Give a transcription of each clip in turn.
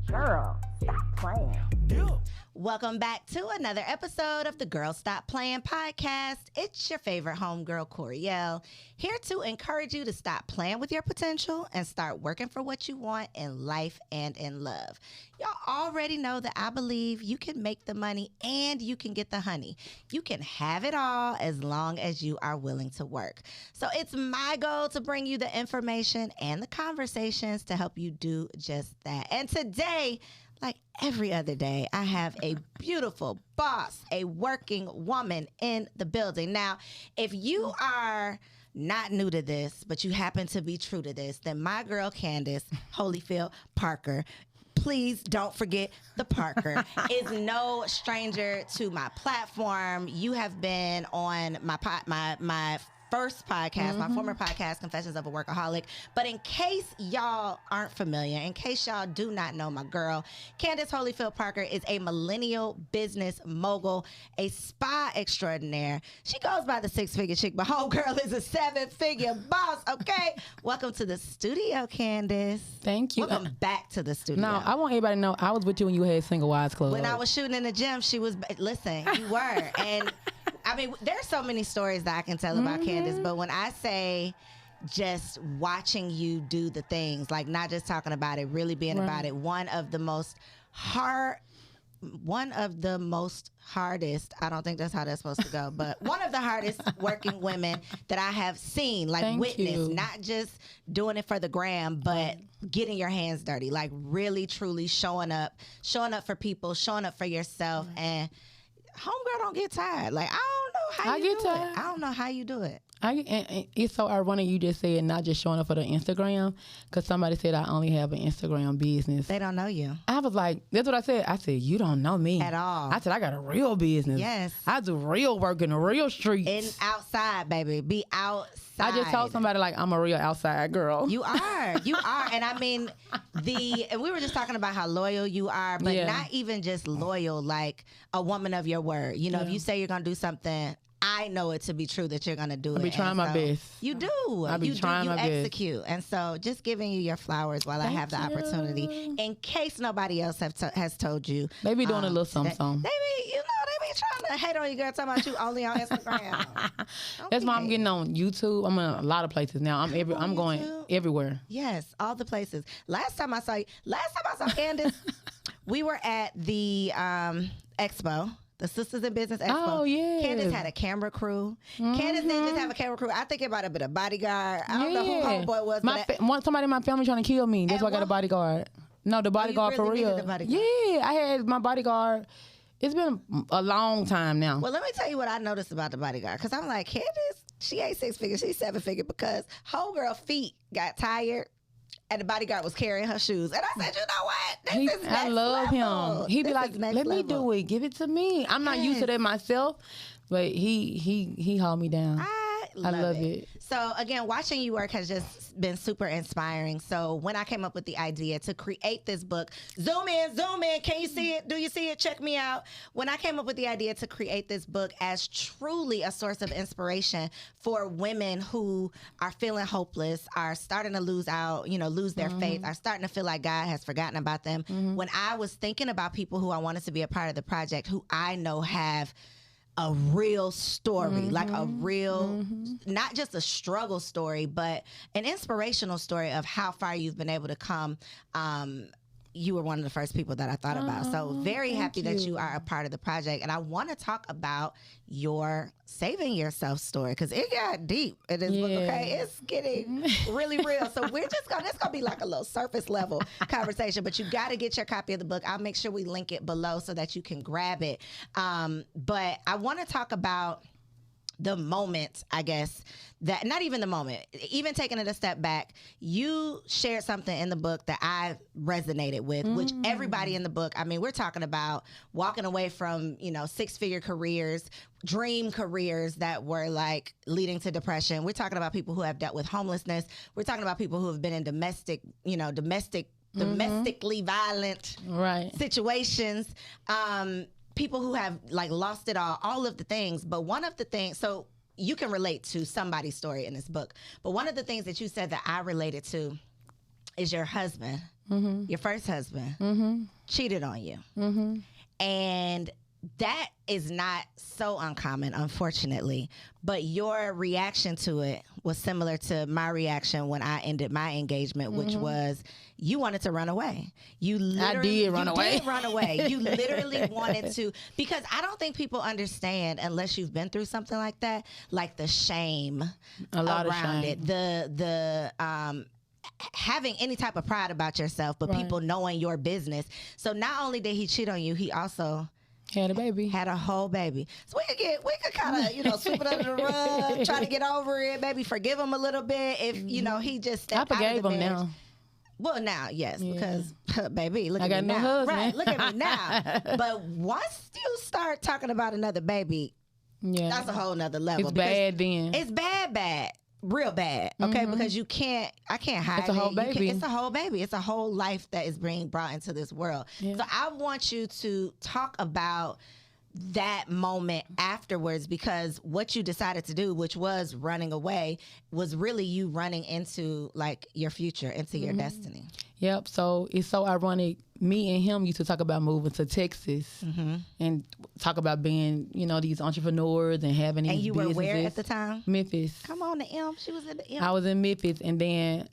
Girl, stop playing. Welcome back to another episode of the Girl Stop Playing podcast. It's your favorite homegirl, Koereyelle, here to encourage you to stop playing with your potential and start working for what you want in life and in love. Y'all already know that I believe you can make the money and you can get the honey. You can have it all as long as you are willing to work. So it's my goal to bring you the information and the conversations to help you do just that. And today, like every other day, I have a beautiful boss, a working woman in the building. Now, if you are not new to this, but you happen to be true to this, then my girl Candace Holyfield Parker, please don't forget the Parker, is no stranger to my platform. You have been on my first podcast, my former podcast, Confessions of a Workaholic. But in case y'all aren't familiar, in case y'all do not know my girl, Candace Holyfield Parker is a millennial business mogul, a spa extraordinaire. She goes by the six-figure chick, but homegirl is a seven-figure boss, okay? Welcome to the studio, Candace. Thank you. Welcome back to the studio. No, I want everybody to know I was with you when you had Single Wives Club. When I was shooting in the gym, she was, listen, you were. And I mean, there's so many stories that I can tell about Candace, but when I say just watching you do the things, like not just talking about it, really being about it, one of the most hardest, I don't think that's how that's supposed to go, but one of the hardest working women that I have seen, like witnessed, not just doing it for the gram, but getting your hands dirty, like really, truly showing up for people, showing up for yourself, and homegirl don't get tired. Like, I don't know how you do it. I don't know how you do it. And it's so ironic you just said not just showing up for the Instagram, because somebody said I only have an Instagram business. They don't know you. I was like, that's what I said. I said, you don't know me. At all. I said, I got a real business. Yes. I do real work in the real streets. And outside, baby. Be outside. I just told somebody, like, I'm a real outside girl. You are. You are. And I mean, and we were just talking about how loyal you are, but not even just loyal, like a woman of your word. You know, if you say you're going to do something, I know it to be true that you're going to do it. I be trying my best. You do. I be trying my best. You execute. And so just giving you your flowers while I have the opportunity, in case nobody else has told you. They be doing a little something. They be trying to hate on you, girl, talking about you only on Instagram. That's why I'm getting on YouTube. I'm in a lot of places now. I'm going everywhere. Yes, all the places. Last time I saw Candace, we were at the expo. The Sisters in Business Expo. Oh, yeah. Candace had a camera crew. Candace didn't just have a camera crew. I think it might have been a bodyguard. I don't know who homeboy was. Somebody in my family trying to kill me. That's why I got a bodyguard. No, the bodyguard really for real. The bodyguard. Yeah, I had my bodyguard. It's been a long time now. Well, let me tell you what I noticed about the bodyguard. Because I'm like, Candace, she ain't six figure, she's seven figure, because homegirl feet got tired. And the bodyguard was carrying her shoes. And I said, you know what? I love him. He be like, let me do it. Give it to me. I'm not used to that myself, but he hauled me down. I love it. So again, watching you work has just been super inspiring. So when I came up with the idea to create this book, zoom in. Can you see it? Do you see it? Check me out. When I came up with the idea to create this book as truly a source of inspiration for women who are feeling hopeless, are starting to lose their faith, are starting to feel like God has forgotten about them. When I was thinking about people who I wanted to be a part of the project, who I know have a real story, like a real, not just a struggle story, but an inspirational story of how far you've been able to come. You were one of the first people that I thought about. So very happy that you are a part of the project. And I want to talk about your saving yourself story, because it got deep in this book, okay? It's getting really real. So it's going to be like a little surface level conversation, but you got to get your copy of the book. I'll make sure we link it below so that you can grab it. But I want to talk about the moment, I guess, that not even the moment, even taking it a step back, you shared something in the book that I resonated with, which everybody in the book, I mean, we're talking about walking away from, six-figure careers, dream careers that were like leading to depression. We're talking about people who have dealt with homelessness. We're talking about people who have been in domestically violent situations. People who have like lost it all of the things. But one of the things, so you can relate to somebody's story in this book, but one of the things that you said that I related to is your husband your first husband, cheated on you. And that is not so uncommon, unfortunately. But your reaction to it was similar to my reaction when I ended my engagement, which was you wanted to run away. I did run away. You literally wanted to, because I don't think people understand, unless you've been through something like that, like the shame around it. The having any type of pride about yourself, but people knowing your business. So not only did he cheat on you, he also had a baby. Had a whole baby. So we could kind of, sweep it under the rug, try to get over it, maybe forgive him a little bit if, he just stepped out of the marriage. I forgave him now. Well, now, yes, because, baby, look at me now. I got a new husband. Right, look at me now. But once you start talking about another baby, that's a whole nother level. It's bad then. It's bad. Real bad, okay? Because I can't hide it. It's a whole baby. It's a whole baby. It's a whole life that is being brought into this world. Yeah. So I want you to talk about that moment afterwards, because what you decided to do, which was running away, was really you running into like your future, into your destiny. Yep. So it's so ironic. Me and him used to talk about moving to Texas and talk about being, these entrepreneurs and having these businesses. And you were where at the time? Memphis. Come on, the M. She was in the M. I was in Memphis, and then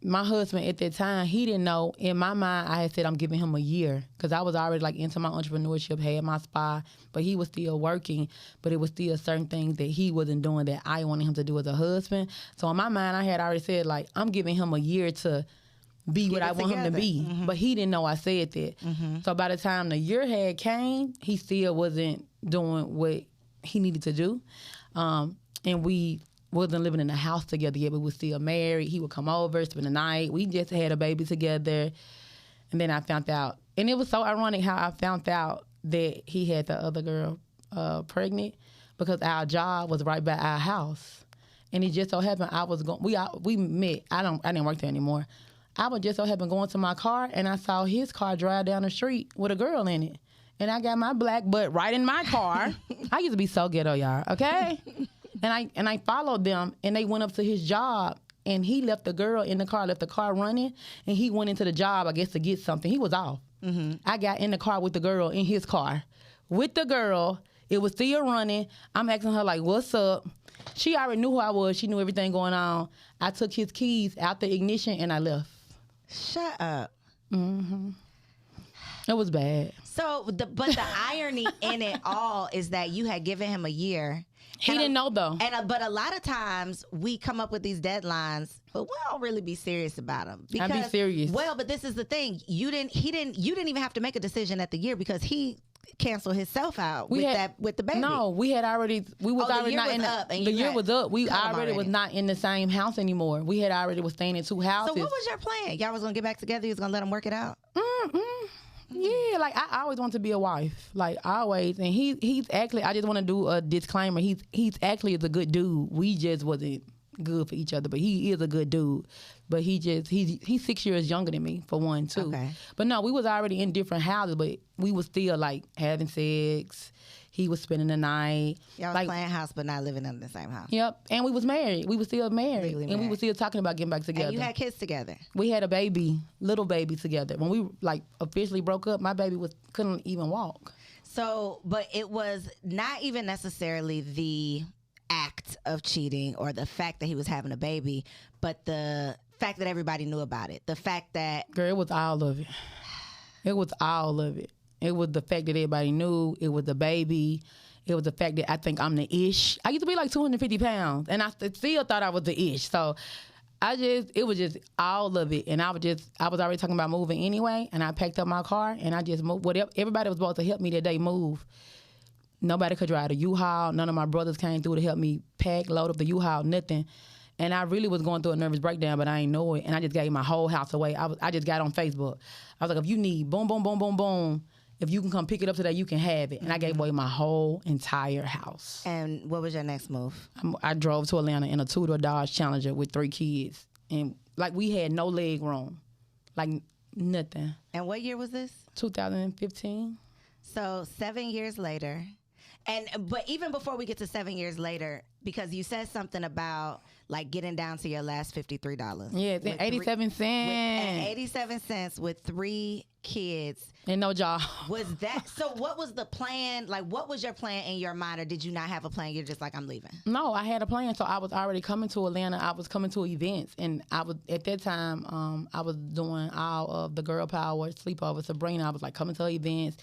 my husband at that time, he didn't know. In my mind, I had said I'm giving him a year, because I was already like into my entrepreneurship, had my spa, but he was still working. But it was still certain things that he wasn't doing that I wanted him to do as a husband. So in my mind, I had already said, like, I'm giving him a year to be what I want him to be. But he didn't know I said that. So by the time the year had came, he still wasn't doing what he needed to do. And we wasn't living in a house together yet, but we were still married. He would come over, spend the night. We just had a baby together. And then I found out, and it was so ironic how I found out that he had the other girl pregnant, because our job was right by our house. And it just so happened we met. I didn't work there anymore. I was just so happened going to my car, and I saw his car drive down the street with a girl in it. And I got my black butt right in my car. I used to be so ghetto, y'all, okay? And I followed them, and they went up to his job, and he left the girl in the car, left the car running, and he went into the job, I guess, to get something. He was off. I got in the car with the girl, in his car. With the girl, it was still running. I'm asking her, like, what's up? She already knew who I was. She knew everything going on. I took his keys out the ignition, and I left. Shut up. It was bad. So, but the irony in it all is that you had given him a year. He didn't know though. But a lot of times we come up with these deadlines, but we don't really be serious about them. I'd be serious. Well, but this is the thing. You didn't even have to make a decision at the year, because he canceled himself out with the baby. No, we was already not in the year was up. We already was not in the same house anymore. We had already was staying in two houses. So what was your plan? Y'all was gonna get back together? You was gonna let him work it out? Yeah, like I always want to be a wife, like always. And he's actually, I just want to do a disclaimer. He's actually is a good dude. We just wasn't good for each other, but he is a good dude. But he's 6 years younger than me, for one, too. Okay. But no, we was already in different houses, but we was still like having sex. He was spending the night. Y'all was playing house, but not living in the same house. Yep. And we was married. We was still married. And we was still talking about getting back together. And you had kids together. We had a baby, little baby together. When we like officially broke up, my baby couldn't even walk. So, but it was not even necessarily the act of cheating or the fact that he was having a baby, but the fact that everybody knew about it. The fact that... Girl, it was all of it. It was all of it. It was the fact that everybody knew. It was the baby. It was the fact that I think I'm the ish. I used to be like 250 pounds, and I still thought I was the ish. So it was just all of it. And I was already talking about moving anyway, and I packed up my car, and I just moved. Whatever, everybody was supposed to help me that day move. Nobody could drive the U-Haul. None of my brothers came through to help me pack, load up the U-Haul, nothing. And I really was going through a nervous breakdown, but I ain't know it. And I just gave my whole house away. I just got on Facebook. I was like, if you need boom, boom, boom, boom, boom, if you can come pick it up today, you can have it. And I gave away my whole entire house. And what was your next move? I drove to Atlanta in a two-door Dodge Challenger with 3 kids. And like we had no leg room, like nothing. And what year was this? 2015. So 7 years later. But even before we get to 7 years later, because you said something about like getting down to your last $53. Yeah, it's 87 cents. 87 cents with 3 kids. And no job. Was that so? What was the plan? Like, what was your plan in your mind, or did you not have a plan? You're just like, I'm leaving. No, I had a plan. So I was already coming to Atlanta. I was coming to events, and I was at that time. I was doing all of the girl power sleepover Sabrina. I was like coming to her events.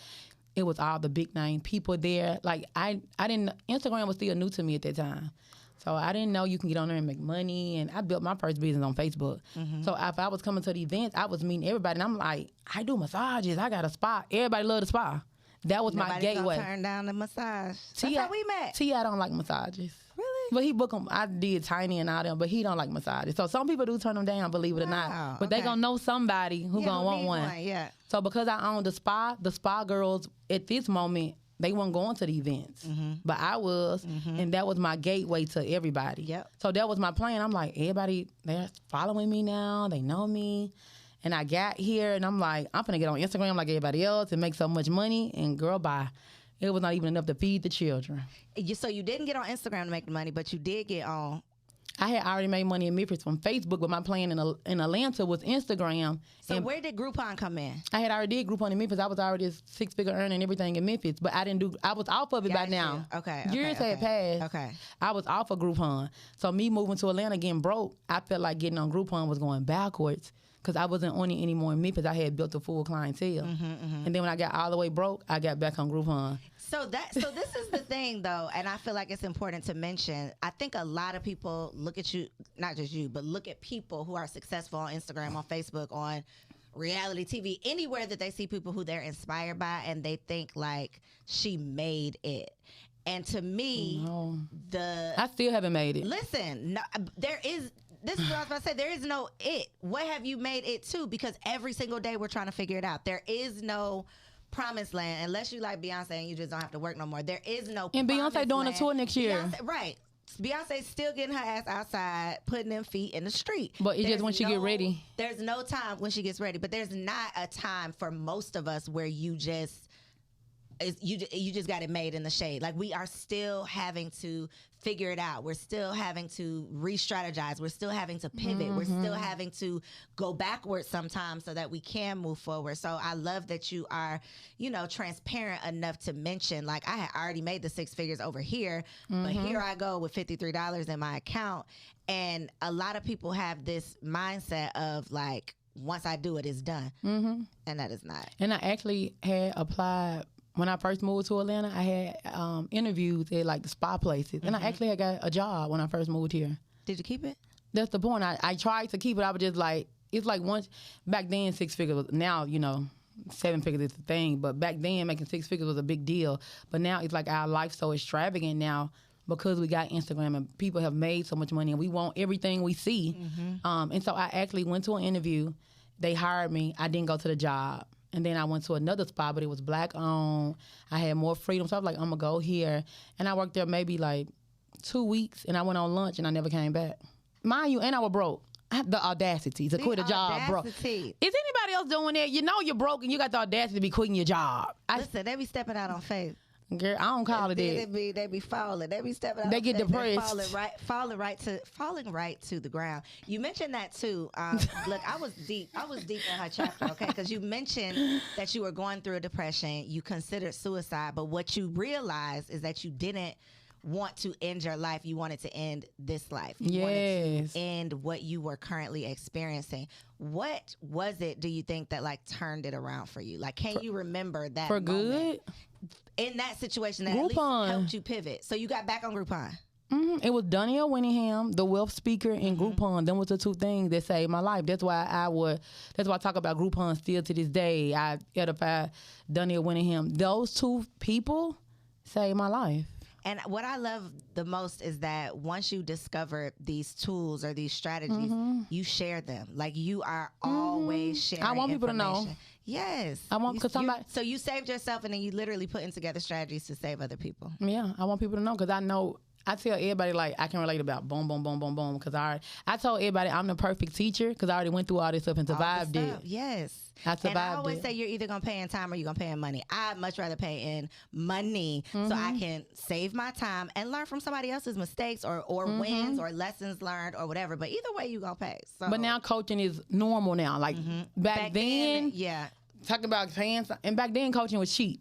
It was all the big name people there. Like I didn't. Instagram was still new to me at that time. So I didn't know you can get on there and make money. And I built my first business on Facebook. So if I was coming to the events, I was meeting everybody. And I'm like, I do massages. I got a spa. Everybody love the spa. That was my gateway. Turn down the massage. That's how we met. T.I. don't like massages. Really? But he booked them. I did Tiny and all them, but he don't like massages. So some people do turn them down, believe it or not. But they gonna know somebody who gonna want one. Yeah. So because I owned the spa girls at this moment, they weren't going to the events, but I was, and that was my gateway to everybody. Yep. So that was my plan. I'm like, everybody, they're following me now. They know me. And I got here, and I'm like, I'm going to get on Instagram like everybody else and make so much money. And girl, bye. It was not even enough to feed the children. So you didn't get on Instagram to make the money, but you did get on. I had already made money in Memphis from Facebook, but my plan in Atlanta was Instagram. So where did Groupon come in? I had already did Groupon in Memphis. I was already a 6-figure earner and everything in Memphis, but I was off of it by now. Okay. Years had passed. Okay. I was off of Groupon. So me moving to Atlanta getting broke, I felt like getting on Groupon was going backwards because I wasn't on it anymore in Memphis. I had built a full clientele. And then when I got all the way broke, I got back on Groupon. So this is the thing though, and I feel like it's important to mention. I think a lot of people look at you, not just you, but look at people who are successful on Instagram, on Facebook, on reality TV, anywhere that they see people who they're inspired by, and they think like, she made it. And to me, I still haven't made it. Listen, no, this is what I was about to say. There is no it. What have you made it to? Because every single day we're trying to figure it out. There is no promised land unless you like Beyonce and you just don't have to work no more. There is no and Beyonce doing land. a tour next year. Right. Beyonce's still getting her ass outside, putting them feet in the street. But it's just when she get ready. There's no time when she gets ready. But there's not a time for most of us where you just got it made in the shade. Like, we are still having to figure it out. We're still having to re-strategize. We're still having to pivot. We're still having to go backwards sometimes so that we can move forward. So I love that you are, transparent enough to mention, like, I had already made the 6 figures over here, but here I go with $53 in my account. And a lot of people have this mindset of like, once I do it, it's done. And that is not. And I actually had applied. When I first moved to Atlanta, I had interviews at like the spa places. And I actually had got a job when I first moved here. Did you keep it? That's the point. I tried to keep it. I was just like, it's like once, back then 6 figures, now, 7 figures is the thing. But back then making 6 figures was a big deal. But now it's like our life's so extravagant now because we got Instagram and people have made so much money and we want everything we see. And so I actually went to an interview. They hired me. I didn't go to the job. And then I went to another spot, but it was black owned. I had more freedom. So I was like, I'm going to go here. And I worked there maybe like 2 weeks, and I went on lunch, and I never came back. Mind you, and I was broke. I had the audacity to quit a job broke. Is anybody else doing that? You know you're broke, and you got the audacity to be quitting your job. Listen, they be stepping out on faith. Girl, I don't call it that. They be falling. They be stepping out. They get depressed. Falling right to the ground. You mentioned that too. Look, I was deep in her chapter, okay? Because you mentioned that you were going through a depression. You considered suicide, but what you realized is that you didn't want to end your life. You wanted to end this life. You wanted to end what you were currently experiencing. What was it, do you think, that like turned it around for you? Like, can you remember that for moment good in that situation that Groupon. at least helped you pivot? So you got back on Groupon. It was Danielle Winningham, the wealth speaker, and Groupon. Them was the 2 things that saved my life. That's why I talk about Groupon still to this day. I edify Danielle Winningham. Those 2 people saved my life. And what I love the most is that once you discover these tools or these strategies, you share them. Like, you are always sharing. I want people to know. Yes. I want, because somebody. So you saved yourself, and then you literally putting together strategies to save other people. Yeah, I want people to know, because I know I tell everybody, like, I can relate about boom, boom, boom, boom, boom. Because I told everybody I'm the perfect teacher because I already went through all this stuff and survived it. Yes. I survived and I always it. say you're either going to pay in time or you're going to pay in money. I'd much rather pay in money so I can save my time and learn from somebody else's mistakes or wins or lessons learned or whatever. But either way, you're going to pay. So. But now coaching is normal now. Like, back then, yeah. talking about paying, and back then coaching was cheap.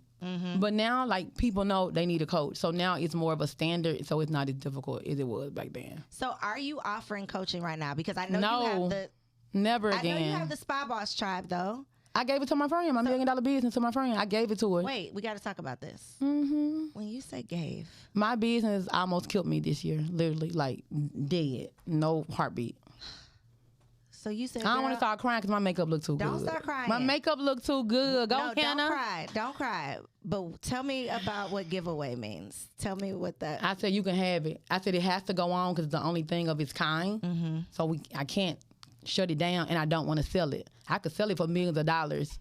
But now, like, people know they need a coach. So now it's more of a standard, so it's not as difficult as it was back then. So are you offering coaching right now? Because I know you have the... Never again. I know you have the Spy Boss Tribe, though. I gave it to my friend. My $1 million business to my friend. I gave it to her. Wait, we got to talk about this. When you say gave. My business almost killed me this year. Literally, like, dead. No heartbeat. So you said, I don't want to start crying because my makeup look too good. Don't start crying. My makeup look too good. Go, Hannah. Don't cry. Don't cry. But tell me about what giveaway means. Tell me what that... I said you can have it. I said it has to go on because it's the only thing of its kind. So I can't shut it down, and I don't want to sell it. I could sell it for millions of dollars,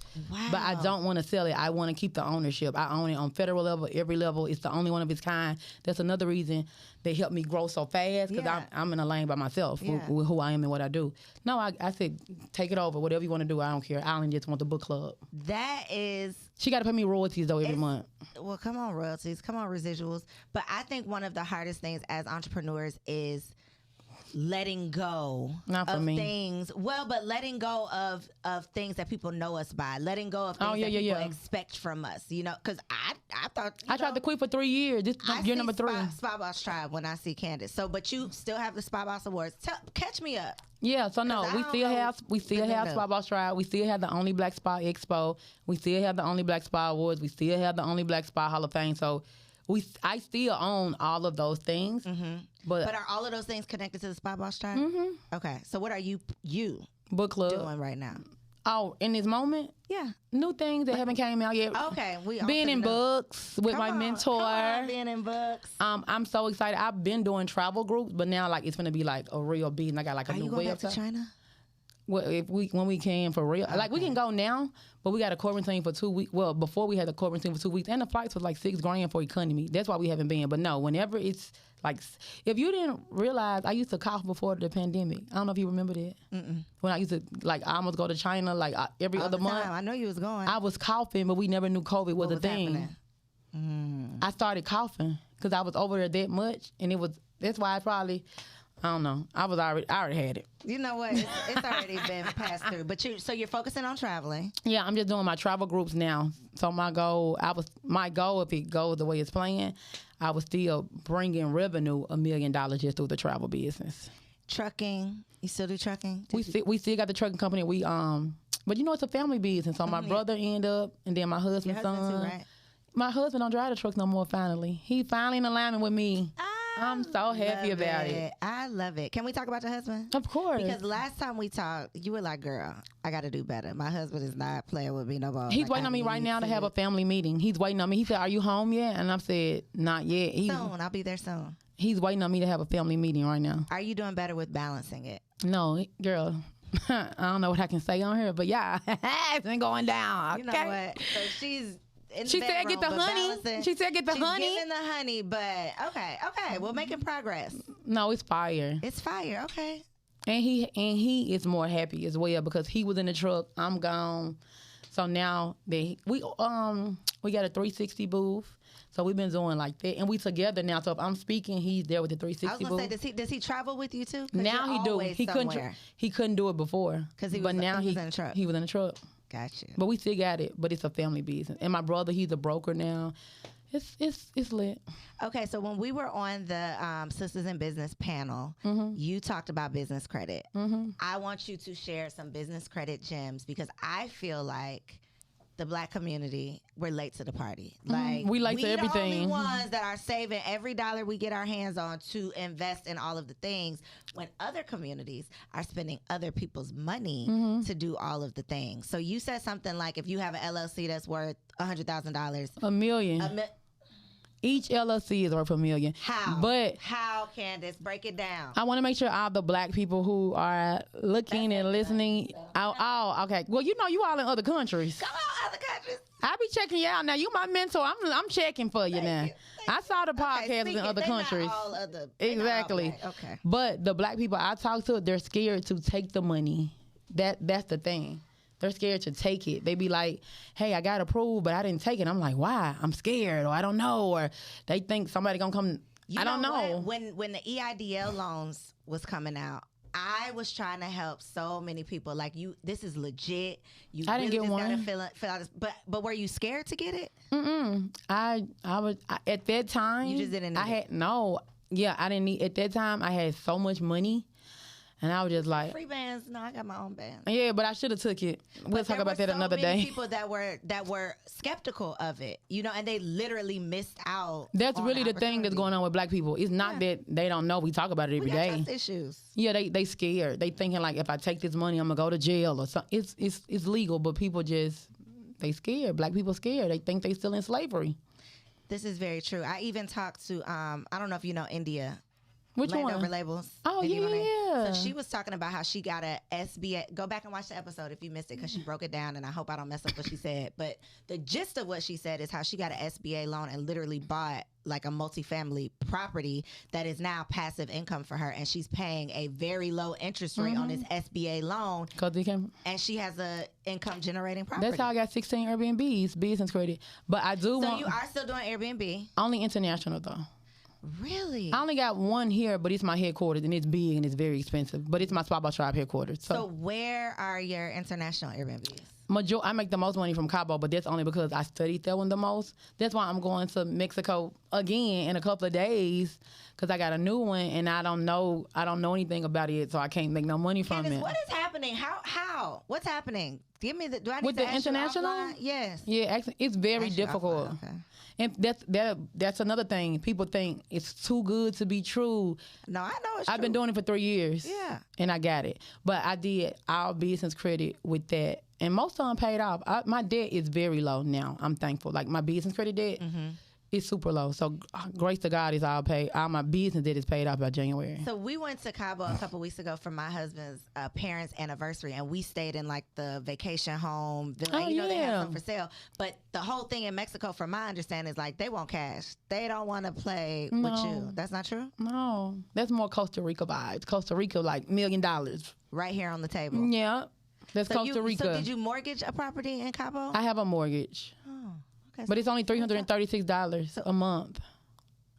but I don't want to sell it. I want to keep the ownership. I own it on federal level, every level. It's the only one of its kind. That's another reason they helped me grow so fast because I'm in a lane by myself with who I am and what I do. No, I said, take it over. Whatever you want to do, I don't care. I only just want the book club. That is... She got to pay me royalties, though, every month. Well, come on, royalties. Come on, residuals. But I think one of the hardest things as entrepreneurs is letting go of things. Well, but letting go of things that people know us by. Letting go of things that people expect from us. You know, because I thought... I tried to quit for 3 years. This year number 3. Spy Boss Tribe when I see Candace. So, but you still have the Spy Boss Awards. Catch me up. Yeah, so no, we still have Spy Boss Tribe. We still have the Only Black Spy Expo. We still have the Only Black Spy Awards. We still have the Only Black Spy Hall of Fame. So I still own all of those things. But are all of those things connected to the Spy Boss Tribe? Okay, so what are you book club doing right now? Oh, in this moment? Yeah. New things that haven't came out yet. Okay. Being in books with my mentor. Being in books. I'm so excited. I've been doing travel groups, but now like it's gonna be like a real business. I got like a new website. Are you going back to China? Well, when we can for real. Okay. Like we can go now, but we got a quarantine for 2 weeks. Well, before we had a quarantine for 2 weeks, and the flights was like $6,000 for economy. That's why we haven't been. But no, whenever it's like, if you didn't realize, I used to cough before the pandemic. I don't know if you remember that. When I used to I almost go to China like every other month. I know you was going. I was coughing, but we never knew COVID was a thing. I started coughing because I was over there that much, and that's why I probably. I don't know. I already had it. You know what? It's already been passed through. But so you're focusing on traveling. Yeah, I'm just doing my travel groups now. So my goal, if it goes the way it's playing, I was still bringing revenue $1 million just through the travel business. Trucking, you still do trucking? We still got the trucking company. But you know it's a family business. So my brother ended up, and then my husband's son. Too, right? My husband don't drive the trucks no more. Finally, he finally in alignment with me. I'm so happy about it. I love it. Can we talk about your husband? Of course. Because last time we talked, you were like, girl, I got to do better. My husband is not playing with me no more. He's waiting on me right now to have a family meeting. He's waiting on me. He said, are you home yet? And I said, not yet. Soon. I'll be there soon. He's waiting on me to have a family meeting right now. Are you doing better with balancing it? No, girl. I don't know what I can say on here, but yeah, it's been going down. Okay? You know what? So she said get the honey. She said get the honey. She's getting the honey, but okay. We're making progress. No, it's fire. It's fire. Okay. And he is more happy as well because he was in the truck. I'm gone. So now we got a 360 booth. So we've been doing like that, and we together now. So if I'm speaking, he's there with the 360 I was gonna say, does he travel with you too? Now he do. He couldn't do it before because he was in the truck. He was in the truck. Gotcha. But we still got it. But it's a family business. And my brother, he's a broker now. It's lit. Okay, so when we were on the Sisters in Business panel, you talked about business credit. I want you to share some business credit gems because I feel like the Black community, we're late to the party. Like we late to everything. We the only ones that are saving every dollar we get our hands on to invest in all of the things when other communities are spending other people's money to do all of the things. So you said something like if you have an LLC that's worth $100,000. $1 million. Each LLC is worth $1 million. How? But how, Candace? Break it down. I want to make sure all the black people who are looking and listening. Oh, okay. Well, you know, you all in other countries. Come on, other countries. I be checking you out now. You my mentor. I'm checking for you now. I saw the podcast in other countries. Exactly. Okay. But the black people I talk to, they're scared to take the money. That's the thing. They're scared to take it. They be like, hey, I got approved, but I didn't take it. I'm like, why? I'm scared, or I don't know, or they think somebody gonna come. I don't know. When the EIDL loans was coming out, I was trying to help so many people. Like, this is legit. I didn't get one. Gotta fill out this, but were you scared to get it? I was at that time. You just didn't. I didn't need at that time. I had so much money. And I was just like, free bands. No, I got my own band. Yeah, but I should have took it. We'll talk about that another day. There were so many people that were skeptical of it, you know, and they literally missed out. That's really the thing that's going on with black people. It's not that they don't know. We talk about it every day. Trust issues. Yeah, they scared. They thinking like, if I take this money, I'm gonna go to jail or something. It's legal, but people just they scared. Black people scared. They think they still in slavery. This is very true. I even talked to I don't know if you know India. Which Landover one? Labels. Oh, yeah. So she was talking about how she got a SBA. Go back and watch the episode if you missed it, because she broke it down, and I hope I don't mess up what she said. But the gist of what she said is how she got an SBA loan and literally bought like a multifamily property that is now passive income for her, and she's paying a very low interest rate on this SBA loan. And she has a income generating property. That's how I got 16 Airbnbs, business credit. But I do So you are still doing Airbnb? Only international though. Really? I only got one here, but it's my headquarters, and it's big and it's very expensive. But it's my Spot by Tribe headquarters. So where are your international Airbnbs? I make the most money from Cabo, but that's only because I studied that one the most. That's why I'm going to Mexico again in a couple of days, because I got a new one and I don't know anything about it, so I can't make no money from it. What is happening? How? What's happening? Give me do I need with to the ask international? You offline? Yes. Yeah, actually, it's very difficult. Okay. And that's another thing. People think it's too good to be true. No, I know it's I've been doing it for 3 years. Yeah. And I got it. But I did our business credit with that. And most of them paid off. My debt is very low now. I'm thankful. Like my business credit debt is super low. So grace to God is all paid. All my business debt is paid off by January. So we went to Cabo a couple weeks ago for my husband's parents' anniversary, and we stayed in like the vacation home. They have some for sale. But the whole thing in Mexico, from my understanding, is like they want cash. They don't want to play with you. That's not true? No. That's more Costa Rica vibes. Costa Rica, like $1 million. Right here on the table. Yeah. That's Costa Rica. So did you mortgage a property in Cabo? I have a mortgage. Oh, okay. But it's only $336 a month.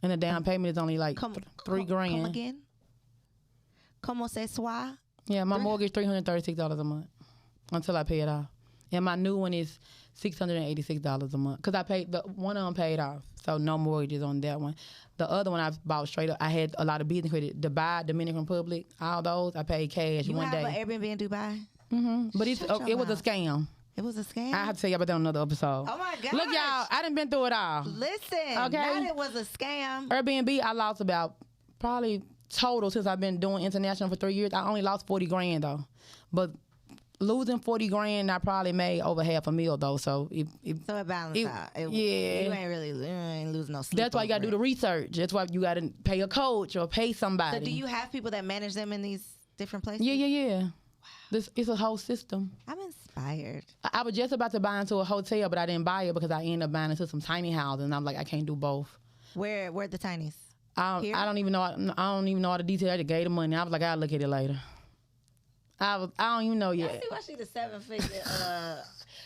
And the down payment is only like $3,000. Come again? Como se soa? Yeah, my mortgage $336 a month until I pay it off. And my new one is $686 a month, because I paid the one of them paid off, so no mortgages on that one. The other one I bought straight up. I had a lot of business credit. Dubai, Dominican Republic, all those I paid cash one day. You have an Airbnb in Dubai? But it was a scam. It was a scam? I have to tell you about that on another episode. Oh my God. Look, y'all, I done been through it all. Listen, okay? Not it was a scam. Airbnb, I lost about probably total since I've been doing international for 3 years. I only lost $40,000 though. But losing $40,000, I probably made over $500,000 though. So it balanced out. You ain't losing no sleep. That's why you gotta do the research. That's why you gotta pay a coach or pay somebody. So do you have people that manage them in these different places? Yeah. Wow. It's a whole system. I'm inspired. I was just about to buy into a hotel, but I didn't buy it because I ended up buying into some tiny houses, and I'm like, I can't do both. Where the tinies? I don't even know. I don't even know all the details. I just gave the money. I was like, I'll look at it later. I don't even know yet. I see why she the 7-figure.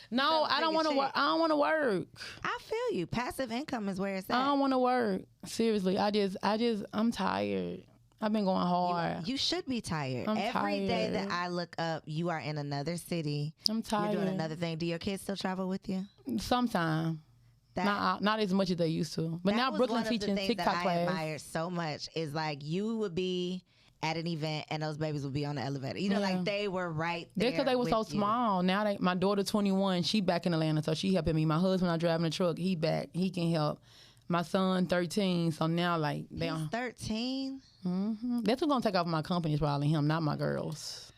No, I don't want to work. I don't want to work. I feel you. Passive income is where it's at. I don't want to work. Seriously, I'm tired. I've been going hard. You should be tired. Every tired. Day that I look up, you are in another city. I'm tired. You're doing another thing. Do your kids still travel with you? Sometimes. Not as much as they used to. But now Brooklyn's teaching TikTok class. I admire so much is like you would be at an event and those babies would be on the elevator. You know, like they were right there. That's because they were so small. Now my daughter 21, she back in Atlanta, so she helping me. My husband, I driving the truck, he back. He can help. My son 13, so now like they He's 13? Mm-hmm. That's who's gonna take off my company is probably him, not my girls.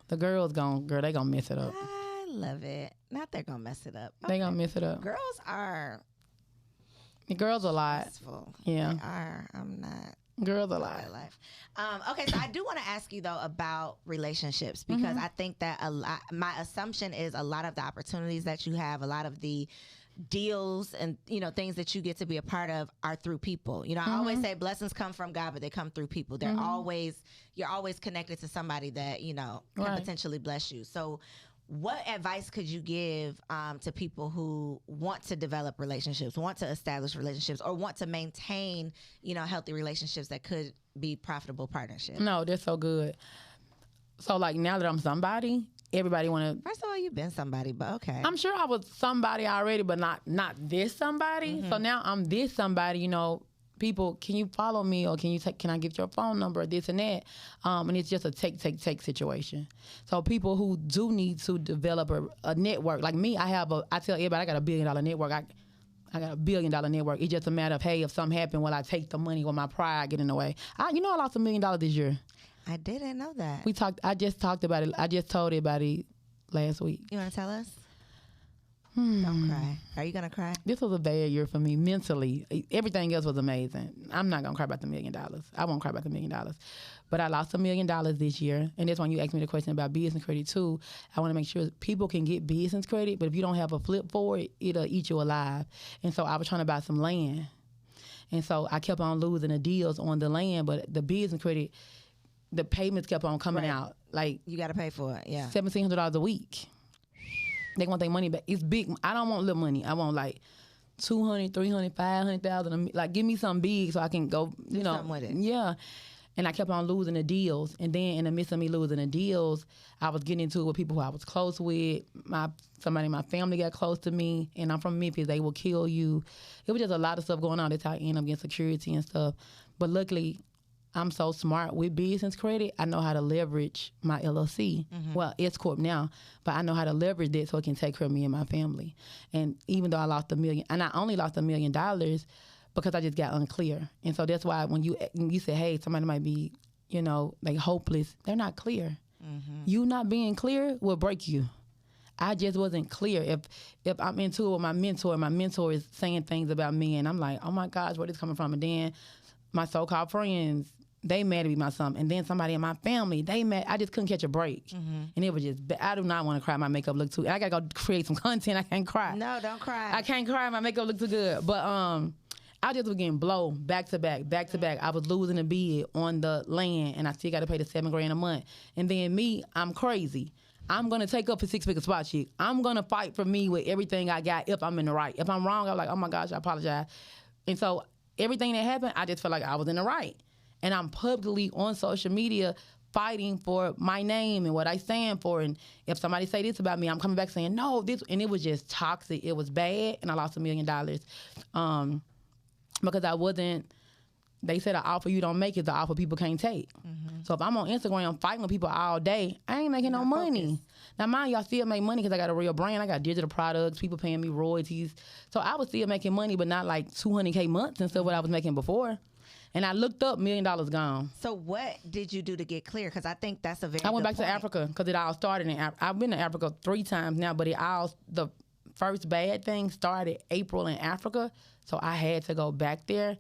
The girls they gonna mess it up. I love it. Not they're gonna mess it up. Okay. They gonna mess it up. Girls are The girls a lot. Stressful. Yeah. They are. I'm not. Girls a lot. Life. Okay, so I do want to ask you though about relationships because I think that my assumption is a lot of the opportunities that you have, a lot of the deals and things that you get to be a part of are through people. I always say blessings come from God, but they come through people. You're always connected to somebody that can potentially bless you. So what advice could you give to people who want to develop relationships, want to establish relationships, or want to maintain, healthy relationships that could be profitable partnerships? No, that's so good. So, like, now that I'm somebody, everybody want to... First of all, you've been somebody, but okay. I'm sure I was somebody already, but not this somebody. So now I'm this somebody, people, can you follow me, or can I get your phone number, this and that? And it's just a take situation. So people who do need to develop a network, like me, I tell everybody I got $1 billion network. I got $1 billion network. It's just a matter of, hey, if something happened, will I take the money or my pride get in the way? I lost $1 million this year. I didn't know that. I just talked about it. I just told everybody last week. You want to tell us? Don't cry. Are you going to cry? This was a bad year for me mentally. Everything else was amazing. I'm not going to cry about the $1 million. I won't cry about the $1 million. But I lost $1 million this year. And that's when you asked me the question about business credit too. I want to make sure people can get business credit, but if you don't have a flip for it, it'll eat you alive. And so I was trying to buy some land. And so I kept on losing the deals on the land, but the business credit, the payments kept on coming out. Like, you got to pay for it, yeah. $1,700 a week. They want their money back. It's big. I don't want little money. I want like 200, 300, 500,000. Like, give me something big so I can go, Do something with it. Yeah. And I kept on losing the deals. And then in the midst of me losing the deals, I was getting into it with people who I was close with. Somebody in my family got close to me. And I'm from Memphis. They will kill you. It was just a lot of stuff going on. That's how I ended up getting security and stuff. But luckily, I'm so smart with business credit. I know how to leverage my LLC. Well, S Corp now, but I know how to leverage that so it can take care of me and my family. And even though I lost $1 million, and I only lost $1 million because I just got unclear. And so that's why when you say, hey, somebody might be, like hopeless, they're not clear. You not being clear will break you. I just wasn't clear. If I'm into it with my mentor is saying things about me, and I'm like, oh my gosh, where this coming from? And then my so-called friends, they mad at me about something. And then somebody in my family, they mad. I just couldn't catch a break. And it was just, I do not want to cry. My makeup look too, I got to go create some content. I can't cry. No, don't cry. I can't cry. My makeup look too good. But I just was getting blown back to back. I was losing a bid on the land, and I still got to pay the $7,000 a month. And then me, I'm crazy. I'm going to take up a 6-figure spot chick. I'm going to fight for me with everything I got if I'm in the right. If I'm wrong, I'm like, oh my gosh, I apologize. And so everything that happened, I just felt like I was in the right. And I'm publicly on social media fighting for my name and what I stand for. And if somebody say this about me, I'm coming back saying, no, this. And it was just toxic. It was bad. And I lost $1 million because I wasn't, they said an offer you don't make is the offer people can't take. So if I'm on Instagram fighting with people all day, I ain't making no money. Now, mind you, I still make money because I got a real brand. I got digital products, people paying me royalties. So I was still making money, but not like $200K months instead of what I was making before. And I looked up, $1 million gone. So what did you do to get clear? Because I think that's a very I went good back point. to Africa because it all started in Africa. I've been to Africa 3 times now, but the first bad thing started April in Africa. So I had to go back there.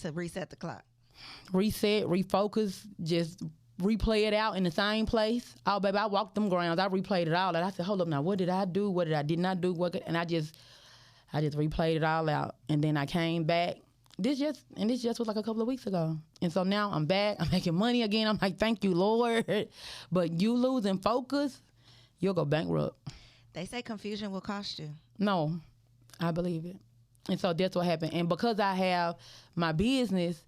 To reset the clock. Reset, refocus, just replay it out in the same place. Oh, baby, I walked them grounds. I replayed it all. And I said, hold up now, what did I do? What did I did not do? And I just replayed it all out. And then I came back. This just was like a couple of weeks ago. And so now I'm back. I'm making money again. I'm like, thank you, Lord. But you losing focus, you'll go bankrupt. They say confusion will cost you. No, I believe it. And so that's what happened. And because I have my business,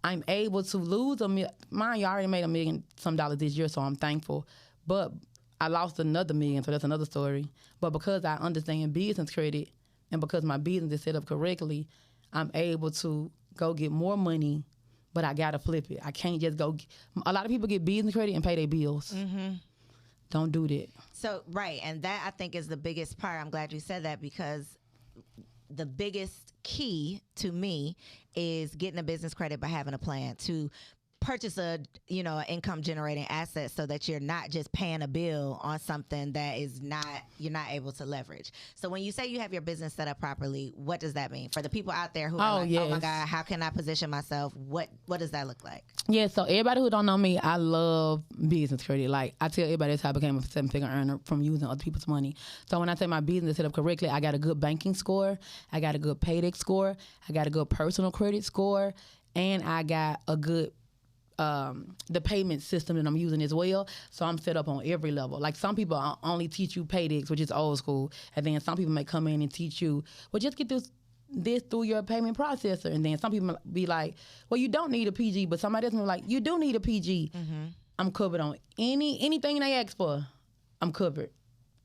I'm able to lose mind you, I already made $1 million some this year, so I'm thankful. But I lost another $1 million, so that's another story. But because I understand business credit and because my business is set up correctly, I'm able to go get more money, but I gotta flip it. I can't just go. A lot of people get business credit and pay their bills. Don't do that. So, right, and that I think is the biggest part. I'm glad you said that because the biggest key to me is getting a business credit by having a plan to purchase a, an income generating asset so that you're not just paying a bill on something that you're not able to leverage. So when you say you have your business set up properly, what does that mean for the people out there who are like, oh my God, how can I position myself? What does that look like? Yeah, so everybody who don't know me, I love business credit. Like, I tell everybody that's how I became a 7-figure earner, from using other people's money. So when I say my business is set up correctly, I got a good banking score, I got a good paydex score, I got a good personal credit score, and I got a good the payment system that I'm using as well. So I'm set up on every level. Like, some people only teach you paydex, which is old school, and then some people may come in and teach you, well, just get this through your payment processor. And then some people be like, well, you don't need a PG, but somebody else will be like, you do need a PG. Mm-hmm. I'm covered on anything they ask for. I'm covered.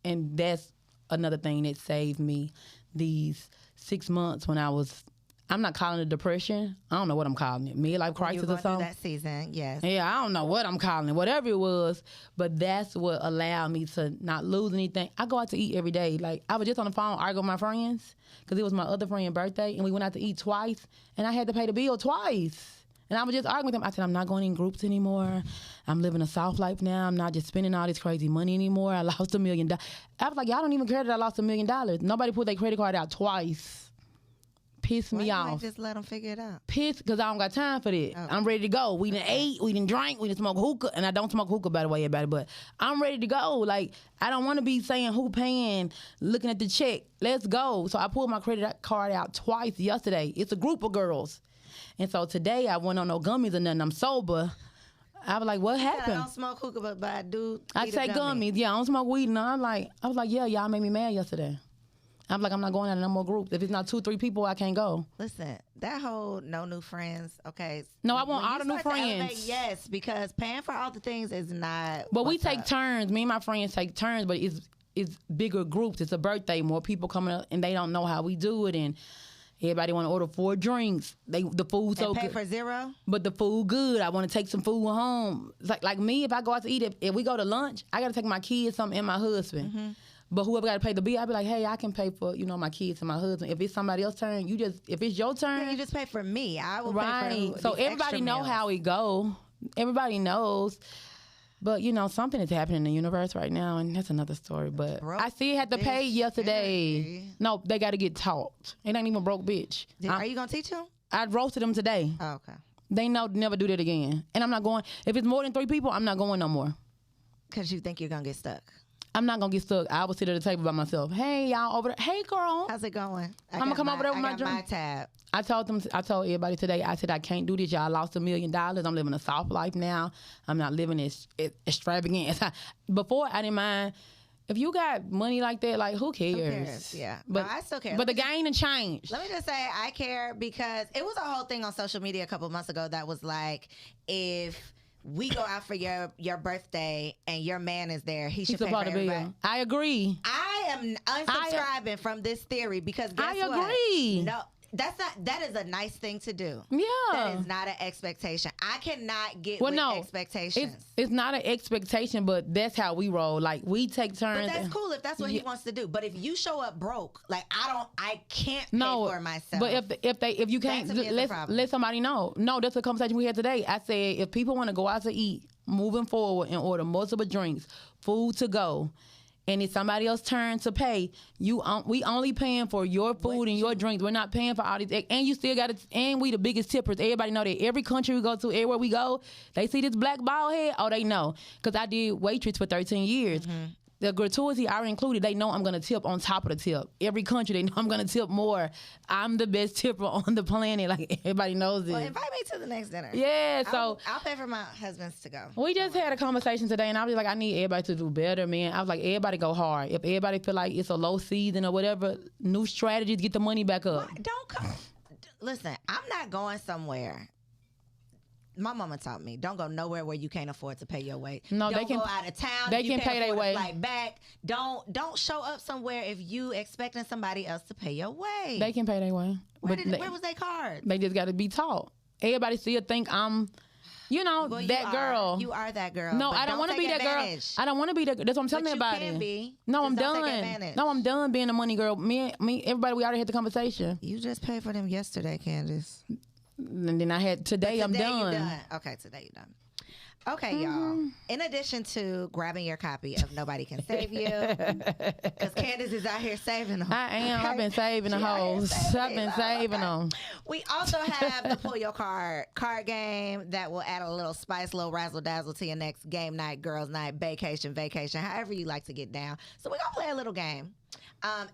And that's another thing that saved me these 6 months when I'm not calling it depression. I don't know what I'm calling it. Midlife crisis or something. That season, yes. Yeah, I don't know what I'm calling it. Whatever it was, but that's what allowed me to not lose anything. I go out to eat every day. Like, I was just on the phone arguing with my friends because it was my other friend's birthday, and we went out to eat twice, and I had to pay the bill twice. And I was just arguing with them. I said, I'm not going in groups anymore. I'm living a soft life now. I'm not just spending all this crazy money anymore. I lost $1 million. I was like, y'all don't even care that I lost $1 million. Nobody put their credit card out twice. Pissed me off. Why just let them figure it out? Pissed because I don't got time for that. Oh. I'm ready to go. We done ate, we done drank, we done smoke hookah. And I don't smoke hookah, by the way, everybody, but I'm ready to go. Like, I don't want to be saying who paying, looking at the check. Let's go. So I pulled my credit card out twice yesterday. It's a group of girls. And so today I went on no gummies or nothing. I'm sober. I was like, what happened? I don't smoke hookah, but I do. I say gummies. Yeah, I don't smoke weed. And I was like, yeah, y'all made me mad yesterday. I'm like, I'm not going out to no more groups. If it's not 2-3 people, I can't go. Listen, that whole no new friends, okay. No, I want all the new friends. Yes, because paying for all the things is not. But we take turns. Me and my friends take turns, but it's bigger groups. It's a birthday, more people coming up, and they don't know how we do it. And everybody want to order 4 drinks. The food so good. Pay for 0? But the food good. I want to take some food home. It's like me, if I go out to eat, if we go to lunch, I got to take my kids, something, and my husband. Mm-hmm. But whoever got to pay the bill, I'd be like, hey, I can pay for, my kids and my husband. If it's somebody else's turn, if it's your turn. Yeah, you just pay for me. I will pay for so everybody know meals. how it go. Everybody knows. But, something is happening in the universe right now, and that's another story. But I still had to pay yesterday. Energy. No, they got to get taught. It ain't even broke bitch. Are you going to teach them? I roasted them today. Oh, okay. They know to never do that again. And I'm not going. If it's more than 3 people, I'm not going no more. Because you think you're going to get stuck. I'm not going to get stuck. I will sit at the table by myself. Hey, y'all over there. Hey, girl. How's it going? I'm going to come over there with my drink. My tab. I told everybody today, I said, I can't do this. Y'all lost $1 million. I'm living a soft life now. I'm not living as extravagant. Before, I didn't mind. If you got money like that, like, who cares? Who cares? Yeah. But no, I still care. But the game done changed. Let me just say, I care because it was a whole thing on social media a couple months ago that was like, if we go out for your birthday and your man is there, he should pay for everybody. I agree. I am unsubscribing from this theory because guess what? I agree. No, that is a nice thing to do. Yeah. That is not an expectation. I cannot get expectations. It's not an expectation, but that's how we roll. Like, we take turns. But that's cool if that's what he wants to do. But if you show up broke, like, I can't pay for myself. But if you can't, let somebody know. No, that's a conversation we had today. I said, if people want to go out to eat, moving forward and order multiple drinks, food to go, and it's somebody else's turn to pay, we only paying for your food and your drinks. We're not paying for all these. And you still got to, and we the biggest tippers. Everybody know that every country we go to, everywhere we go, they see this black bald head, oh, they know. Because I did waitress for 13 years. Mm-hmm. The gratuity I already included, they know I'm going to tip on top of the tip. Every country, they know I'm going to tip more. I'm the best tipper on the planet. Like, everybody knows it. Well, invite me to the next dinner. Yeah, so. I'll pay for my husband's to go. We just had a conversation today, and I was like, I need everybody to do better, man. I was like, everybody go hard. If everybody feel like it's a low season or whatever, new strategies, get the money back up. Don't come. Listen, I'm not going somewhere. My mama taught me, don't go nowhere where you can't afford to pay your way. No, don't they can go out of town. They can pay their way. Flight back. Don't show up somewhere if you expecting somebody else to pay your way. They can pay their way. Where was their card? They just got to be taught. Everybody still think I'm, that girl. You are that girl. No, I don't want to be that girl. I don't want to be that girl. That's what I'm telling you about it. Be. No, I'm done. No, I'm done being a money girl. Me, everybody, we already had the conversation. You just paid for them yesterday, Candace. and then I had today. I'm done. You done. Okay, today you're done. Okay, y'all. In addition to grabbing your copy of Nobody Can Save You, because Candace is out here saving them. I am. Okay? I've been saving the hoes. I've been saving them. We also have the Pull Your card game that will add a little spice, a little razzle dazzle to your next game night, girls night, vacation, however you like to get down. So we're going to play a little game.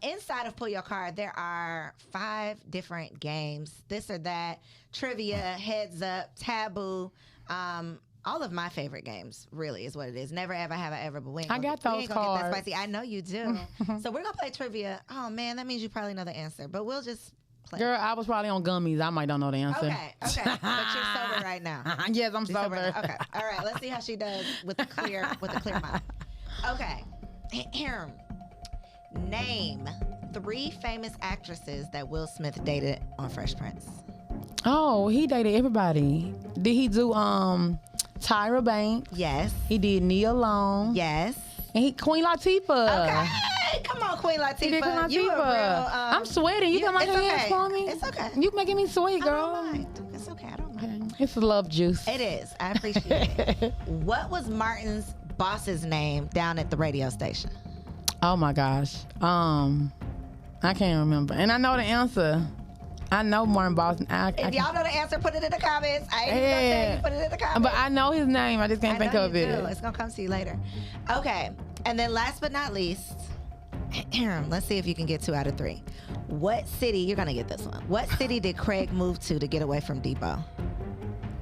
Inside of Pull Your Card, there are 5 different games. This or that, trivia, heads up, taboo, all of my favorite games, really, is what it is. Never, ever, have I ever, but we ain't gonna, I got those we ain't cards. Get that spicy. I know you do. So we're going to play trivia. Oh, man, that means you probably know the answer, but we'll just play. Girl, I was probably on gummies. I might don't know the answer. Okay. But you're sober right now. Yes, I'm sober. Okay. All right, let's see how she does with a clear mind. Okay. Name 3 famous actresses that Will Smith dated on Fresh Prince. Oh, he dated everybody. Did he do Tyra Banks? Yes. He did Nia Long. Yes. And Queen Latifah. Okay. Come on, Queen Latifah. He did Queen Latifah. You a real, I'm sweating. You got my hands for me? It's okay. You making me sweat, girl. I don't mind. It's okay. I don't mind. It's love juice. It is. I appreciate it. What was Martin's boss's name down at the radio station? Oh my gosh. I can't remember. And I know the answer. I know Martin Boston. If y'all know the answer, put it in the comments. I ain't even gonna tell you, put it in the comments. But I know his name. I just can't think of it. It's gonna come to you later. Okay. And then last but not least, let's see if you can get 2 out of 3. What city, you're gonna get this one. What city did Craig move to get away from Depot?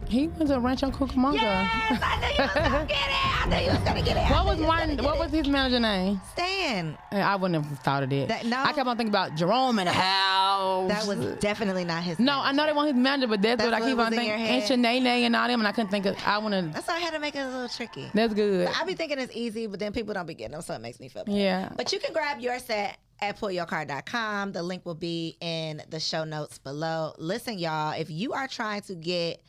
He was a Rancho Cucamonga. Yes, I knew you was gonna get it. I knew you was gonna get it. What was his manager name? Stan. I wouldn't have thought of that. No. I kept on thinking about Jerome in the house. That was definitely not his No, manager. I know they want his manager, but that's what I keep on thinking. And Shanae and all them, and I couldn't think of. That's why I had to make it a little tricky. That's good. I be thinking it's easy, but then people don't be getting them, so it makes me feel bad. Yeah. But you can grab your set at pullyourcard.com. The link will be in the show notes below. Listen, y'all, if you are trying to get,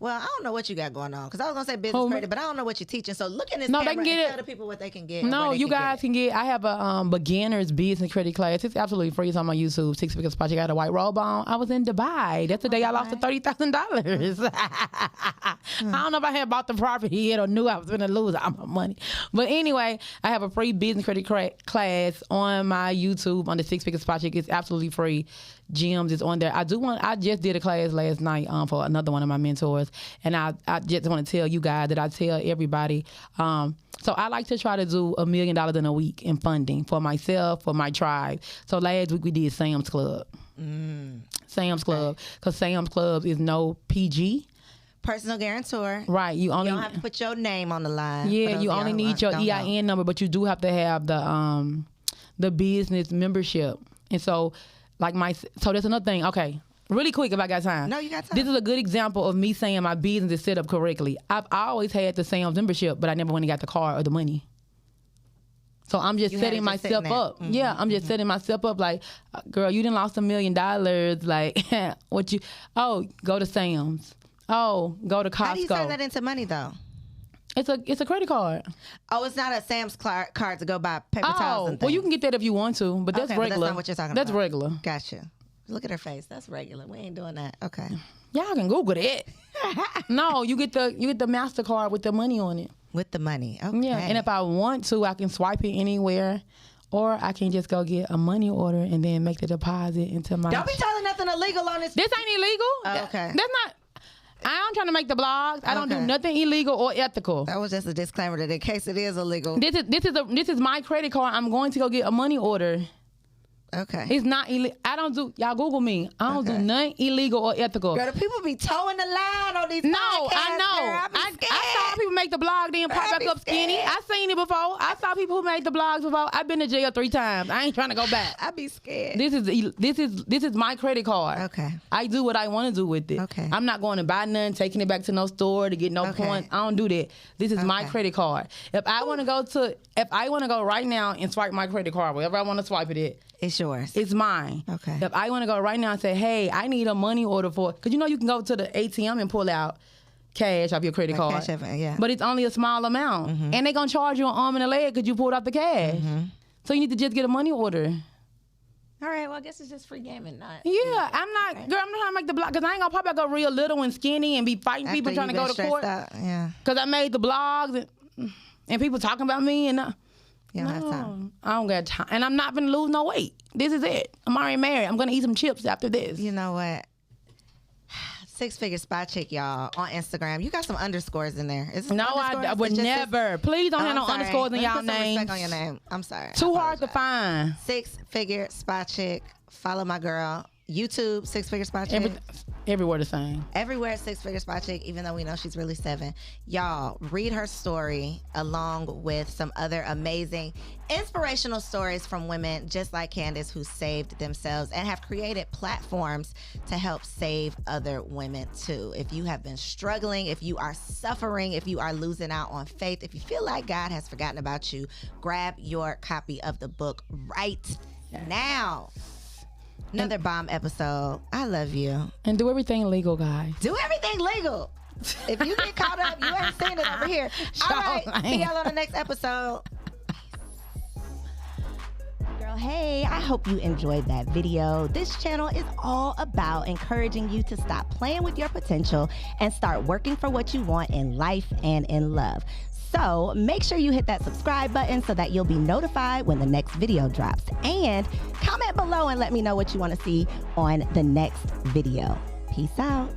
well, I don't know what you got going on, because I was going to say business credit, but I don't know what you're teaching. So look in this camera they can get and it. tell the people what they can get. No, you guys can get. I have a beginner's business credit class. It's absolutely free. It's on my YouTube. 6 Figures Project. I got a white robe on. I was in Dubai. That's the day I lost the $30,000. I don't know if I had bought the property yet or knew I was going to lose all my money. But anyway, I have a free business credit class on my YouTube on the 6 Figures Project. It's absolutely free. Gems is on there. I just did a class last night for another one of my mentors, and I just want to tell you guys that I tell everybody. So I like to try to do $1 million in a week in funding for myself, for my tribe. So last week we did Sam's Club. Sam's Club, because Sam's Club is no PG. Personal guarantor. Right. You don't have to put your name on the line. Yeah, you only need your EIN number, but you do have to have the business membership. And so so that's another thing. Okay. Really quick if I got time. No, you got time. This is a good example of me saying my business is set up correctly. I've always had the Sam's membership, but I never went and got the car or the money. So I'm just setting myself up. Mm-hmm. Yeah, I'm just setting myself up like, girl, you done lost $1 million. Like, go to Sam's. Oh, go to Costco. How do you turn that into money though? It's a credit card. Oh, it's not a Sam's card to go buy paper towels and things. Well, you can get that if you want to, but that's regular. But that's not what you're talking about. That's regular. Gotcha. Look at her face. That's regular. We ain't doing that. Okay. Y'all can Google it. No, you get the MasterCard with the money on it. With the money. Okay. Yeah, and if I want to, I can swipe it anywhere, or I can just go get a money order and then make the deposit into my. Don't be telling nothing illegal on this. This ain't illegal. Oh, okay. That's not. I'm trying to make the blogs. I don't do nothing illegal or ethical. That was just a disclaimer that in case it is illegal. This is my credit card. I'm going to go get a money order. Okay. It's not illegal. I don't do, y'all Google me. I don't do nothing illegal or ethical. Girl, the people be towing the line on these podcasts. No, I know. I saw people make the blog then pop back up skinny. I seen it before. I saw people who made the blogs before. I've been to jail 3 times. I ain't trying to go back. I be scared. This is my credit card. Okay. I do what I want to do with it. Okay. I'm not going to buy nothing, taking it back to no store to get no points. I don't do that. This is my credit card. If I want to go right now and swipe my credit card, wherever I want to swipe it at, it's yours. It's mine. Okay. If I want to go right now and say, hey, I need a money order for, because you can go to the ATM and pull out cash off your credit card. Cash, yeah. But it's only a small amount. Mm-hmm. And they're going to charge you an arm and a leg because you pulled out the cash. Mm-hmm. So you need to just get a money order. All right, well, I guess it's just free gaming, not. Yeah, I'm not, girl, I'm not trying to make the blog, because I ain't gonna pop back up real little and skinny and be fighting people After trying to you've go been to court. stressed out, yeah. Because I made the blogs and people talking about me and You don't have time. I don't got time. And I'm not gonna lose no weight. This is it. I'm already married. I'm gonna eat some chips after this. You know what? 6 Figure Spy Chick, y'all, on Instagram. You got some underscores in there. Is it No, underscores? I would It's just never. Please don't have I'm no sorry. underscores in Let me y'all put some names. respect on your name. I'm sorry. Too hard to apologize. find. 6 Figure Spy Chick. Follow my girl. YouTube, 6 Figure Spy Chick. Everywhere the same. Everywhere 6 Figure Spy Chick, even though we know she's really 7. Y'all, read her story along with some other amazing inspirational stories from women just like Candace who saved themselves and have created platforms to help save other women too. If you have been struggling, if you are suffering, if you are losing out on faith, if you feel like God has forgotten about you, grab your copy of the book right now. Another bomb episode. I love you. And do everything legal, guys. Do everything legal. If you get caught up, you ain't seen it over here. All right. See y'all on the next episode. Girl, hey, I hope you enjoyed that video. This channel is all about encouraging you to stop playing with your potential and start working for what you want in life and in love. So make sure you hit that subscribe button so that you'll be notified when the next video drops. And comment below and let me know what you want to see on the next video. Peace out.